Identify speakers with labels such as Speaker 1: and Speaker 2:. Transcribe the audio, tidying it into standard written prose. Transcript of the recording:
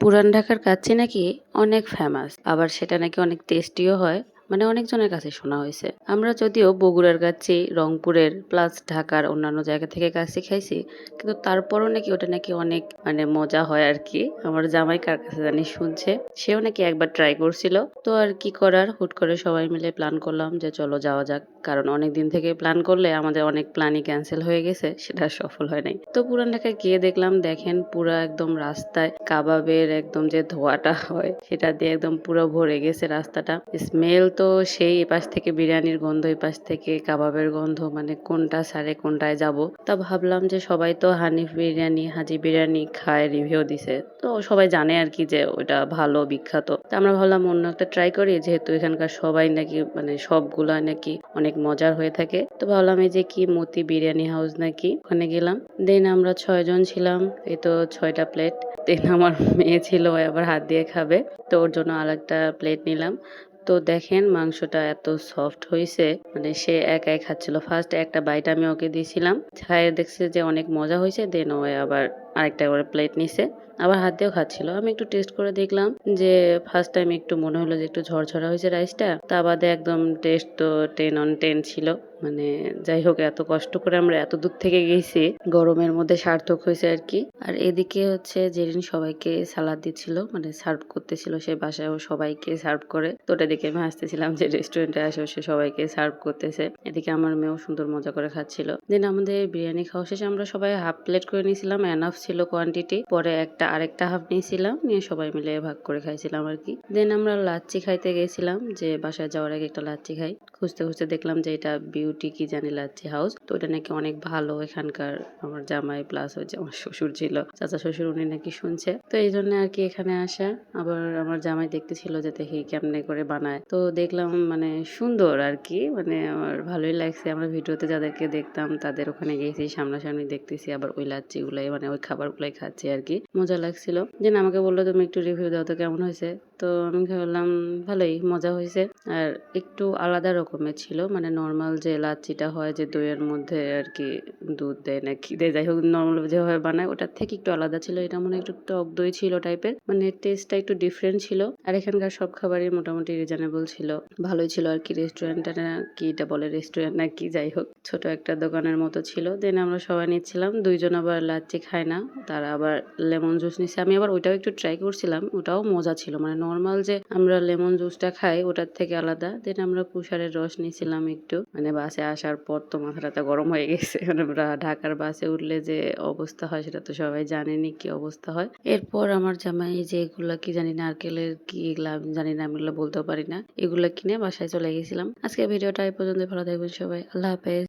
Speaker 1: পুরান ঢাকার কাচ্চি নাকি অনেক ফেমাস, আবার সেটা নাকি অনেক টেস্টিও হয়। মানে অনেকজনের কাছে শোনা হয়েছে। আমরা যদিও বগুড়ার কাচ্চি, রংপুরের প্লাস ঢাকার অন্যান্য জায়গা থেকে কাচ্চি খাইছি, কিন্তু তারপরও নাকি ওটা নাকি অনেক মজা হয় আর কি। আমার জামাই কার কাছে জানি শুনছে, সেও নাকি একবার ট্রাই করছিল। তো আর কি করার, হুট করে সবাই মিলে প্ল্যান করলাম যে চলো যাওয়া যাক। কারণ অনেক দিন থেকে প্ল্যান করলে আমাদের অনেক প্ল্যানই ক্যান্সেল হয়ে গেছে, সেটা সফল হয় নাই। তো পুরান ঢাকায় গিয়ে দেখলাম, দেখেন পুরা একদম রাস্তায় কাবাবের একদম যে ধোঁয়াটা হয় সেটা দিয়ে একদম পুরো ভরে গেছে রাস্তাটা। স্মেল তো সেই, এপাশ থেকে বিরিয়ানির গন্ধ, এপাশ থেকে কাবাবের গন্ধ, মানে কোনটা সারে কোনটায় যাব। তা ভাবলাম যে সবাই তো হানিফ বিরিয়ানি, হাজি বিরিয়ানি খায়, রিভিউ দিছে, তো সবাই জানে আর কি যে ওটা ভালো, বিখ্যাত। তো আমরা ভাবলাম অন্য একটা ট্রাই করি, যেহেতু এখানকার সবাই নাকি সবগুলা নাকি অনেক মজার হয়ে থাকে। তো ভাবলাম এই যে কি মতি বিরিয়ানি হাউস নাকি, ওখানে গেলাম। দেন আমরা 6 জন ছিলাম, এই তো 6টা প্লেট। দেন আমার মেয়ে ছিল, ও আবার হাত দিয়ে খাবে, তো ওর জন্য আরেকটা প্লেট নিলাম। তো দেখেন মাংসটা এত সফট হয়েছে, সে একাই খাচ্ছিল। ফার্স্ট একটা বাইট আমি ওকে দিয়েছিলাম, খাইয়ে দেখছে যে অনেক মজা হয়েছে। দেন ও আবার আরেকটা করে প্লেট নিছে, আবার হাত দিয়েও খাচ্ছিল। আমি একটু টেস্ট করে দেখলাম, যে ফার্স্ট টাইম একটু মনে হলো যে একটু ঝরঝরা হয়েছে রাইসটা, তা বাদে একদম টেস্ট তো 10/10 ছিল। মানে যাই হোক, এত কষ্ট করে আমরা এত দূর থেকে গেছি, গরমের মধ্যে সার্থক হয়েছে আর কি। আর এদিকে হচ্ছে জেরিন সবাইকে সালাদ দিচ্ছিল, সার্ভ করতেছিল, সে বাসায়ও সবাইকে সার্ভ করে। তো ওটা দেখে আমি হাসতেছিলাম যে রেস্টুরেন্টে আসে সে সবাইকে সার্ভ করতেছে। এদিকে আমার মেয়েও সুন্দর মজা করে খাচ্ছিল। দেন আমাদের বিরিয়ানি খাওয়া শেষে আমরা সবাই হাফ প্লেট করে নিয়েছিলাম, এনাফ ছিল কোয়ান্টিটি। পরে আরেকটা হাফ নিয়েছিলাম, নিয়ে সবাই মিলে ভাগ করে খাইছিলাম আর কি। দেন আমরা লাচ্ছি খাইতে গেছিলাম, যে বাসায় যাওয়ার আগে একটা লাচ্ছি খাই। খুঁজতে খুঁজতে দেখলাম যে এটা বিউটি কি জানি লাচ্ছি হাউস, তো ওটা নাকি অনেক ভালো এখানকার। আমার জামাই প্লাস ওই যে আমার শ্বশুর ছিল, চাচা শ্বশুর, উনি নাকি শুনছে, তো এই জন্য আর কি এখানে আসা। আবার আমার জামাই দেখতেছিল যে দেখি কেমনে করে বানায়, তো দেখলাম সুন্দর আর কি, আমার ভালোই লাগছে। আমরা ভিডিওতে যাদেরকে দেখতাম তাদের ওখানে গেছি, সামনাসামনি দেখতেছি, আবার ওই লাচ্ছি গুলাই ওই খাবার গুলাই খাচ্ছি আর কি, মজা লাগছিল। দেন আমাকে বললো তুমি একটু রিভিউ দাও তো কেমন হয়েছে। তো আমি বললাম ভালোই, মজা হয়েছে। আর একটু আলাদা রকমের ছিল, নর্মাল যে লাচ্ছিটা হয় যে দইয়ের মধ্যে আর কি দুধ দেয় না কি দেয়, যাই হোক নর্মাল যেভাবে বানায় ওটার থেকে একটু আলাদা ছিল। এটা একটু টক দই ছিল টাইপের, টেস্টটা একটু ডিফারেন্ট ছিল। আর এখানকার সব খাবারই মোটামুটি রিজনেবল ছিল, ভালোই ছিল আর কি। রেস্টুরেন্টটা না কি, এটা বলে রেস্টুরেন্ট না কি, যাই হোক ছোট একটা দোকানের মতো ছিল। দেন আমরা সবাই নিচ্ছিলাম, 2জন আবার লাচ্ছি খায় না, তারা আবার লেমন জুস নিচ্ছে। আমি আবার ওইটাও একটু ট্রাই করছিলাম, ওটাও মজা ছিল, নর্মাল যে আমরা লেমন জুসটা খাই ওটার থেকে আলাদা। দেন আমরা কুশারের রস নিয়েছিলাম একটু। বাসে আসার পর তো মাথাটা গরম হয়ে গেছে, আমরা ঢাকার বাসে উঠলে যে অবস্থা হয় সেটা তো সবাই জানেনি কি অবস্থা হয়। এরপর আমার জামাই যে এগুলা কি জানি, নারকেলের কি এগুলা জানি না, আমি এগুলো বলতেও পারি না, এগুলা কিনে বাসায় চলে গেছিলাম। আজকে ভিডিওটা এই পর্যন্ত, ভালো থাকবেন সবাই, আল্লাহ হাফেজ।